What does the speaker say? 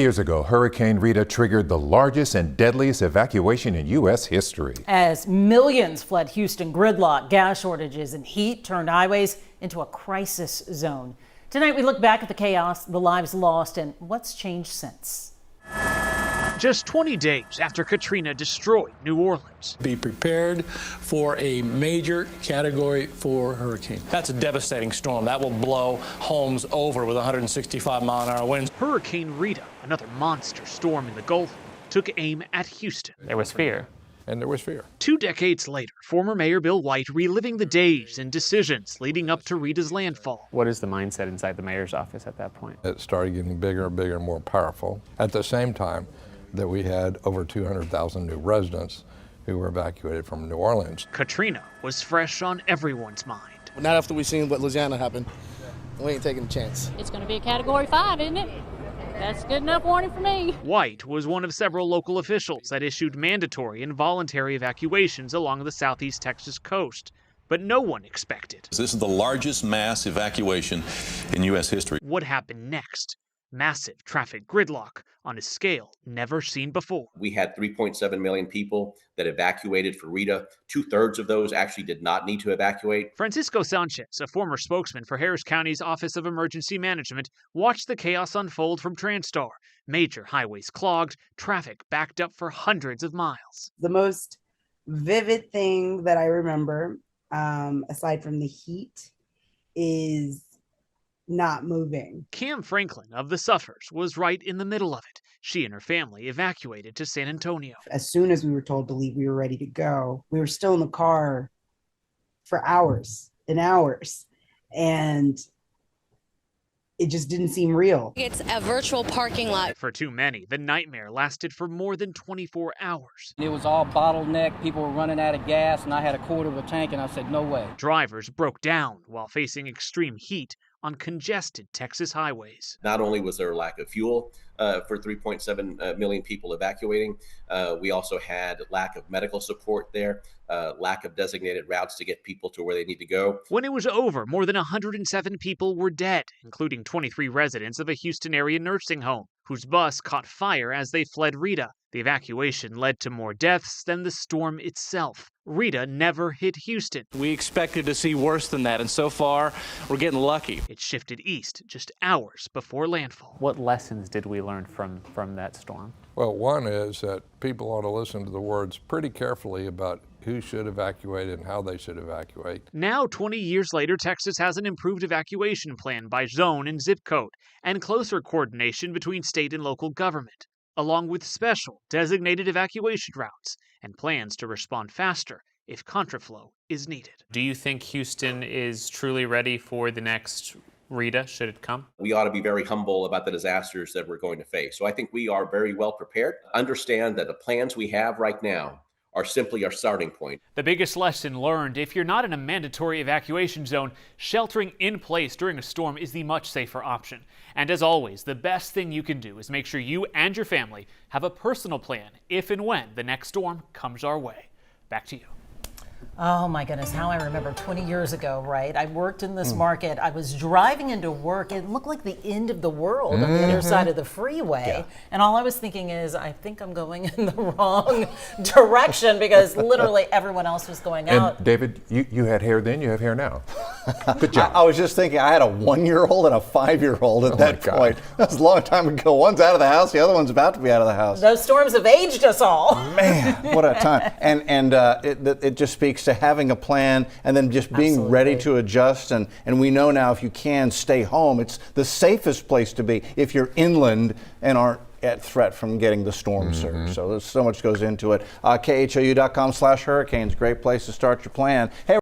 Years ago, Hurricane Rita triggered the largest and deadliest evacuation in U.S. history. As millions fled Houston, gridlock, gas shortages, and heat turned highways into a crisis zone. Tonight, we look back at the chaos, the lives lost, and what's changed since. Just 20 days after Katrina destroyed New Orleans. Be prepared for a major Category 4 hurricane. That's a devastating storm. That will blow homes over with 165-mile-an-hour winds. Hurricane Rita, another monster storm in the Gulf, took aim at Houston. There was fear. And there was fear. 2 decades later, former Mayor Bill White reliving the days and decisions leading up to Rita's landfall. What is the mindset inside the mayor's office at that point? It started getting bigger and bigger and more powerful. At the same time that we had over 200,000 new residents who were evacuated from New Orleans. Katrina was fresh on everyone's mind. Not after we seen what Louisiana happened. We ain't taking a chance. It's going to be a Category 5, isn't it? That's good enough warning for me. White was one of several local officials that issued mandatory and voluntary evacuations along the southeast Texas coast. But no one expected. This is the largest mass evacuation in U.S. history. What happened next? Massive traffic gridlock on a scale never seen before. We had 3.7 million people that evacuated for Rita. 2/3 of those actually did not need to evacuate. Francisco Sanchez, a former spokesman for Harris County's Office of Emergency Management, watched the chaos unfold from TransStar. Major highways clogged, traffic backed up for hundreds of miles. The most vivid thing that I remember, aside from the heat, is not moving. Cam Franklin of the Suffers was right in the middle of it. She and her family evacuated to San Antonio. As soon as we were told to leave, we were ready to go. We were still in the car for hours and hours, and it just didn't seem real. It's a virtual parking lot. For too many, the nightmare lasted for more than 24 hours. It was all bottlenecked. People were running out of gas, and I had a quarter of a tank, and I said, no way. Drivers broke down while facing extreme heat on congested Texas highways. Not only was there a lack of fuel for 3.7 million people evacuating, we also had lack of medical support there, lack of designated routes to get people to where they need to go. When it was over, more than 107 people were dead, including 23 residents of a Houston area nursing home, whose bus caught fire as they fled Rita. The evacuation led to more deaths than the storm itself. Rita never hit Houston. We expected to see worse than that, and so far, we're getting lucky. It shifted east just hours before landfall. What lessons did we learn from that storm? Well, one is that people ought to listen to the words pretty carefully about who should evacuate and how they should evacuate. Now, 20 years later, Texas has an improved evacuation plan by zone and zip code, and closer coordination between state and local government, along with special designated evacuation routes and plans to respond faster if contraflow is needed. Do you think Houston is truly ready for the next Rita, should it come? We ought to be very humble about the disasters that we're going to face. So I think we are very well prepared. Understand that the plans we have right now are simply our starting point. The biggest lesson learned: if you're not in a mandatory evacuation zone, sheltering in place during a storm is the much safer option. And as always, the best thing you can do is make sure you and your family have a personal plan if and when the next storm comes our way. Back to you. Oh my goodness, how I remember 20 years ago, right? I worked in this market. I was driving into work. It looked like the end of the world on the other side of the freeway. Yeah. And all I was thinking is, I think I'm going in the wrong direction because literally everyone else was going out. And David, you had hair then, you have hair now. Good job. I was just thinking, I had a 1-year-old and a 5-year-old at that point. That was a long time ago. One's out of the house, the other one's about to be out of the house. Those storms have aged us all. Man, what a time. And it just speaks to having a plan and then just being ready to adjust. And we know now if you can stay home, it's the safest place to be if you're inland and aren't at threat from getting the storm surge. So there's so much goes into it. KHOU.com/hurricanes, great place to start your plan. Hey,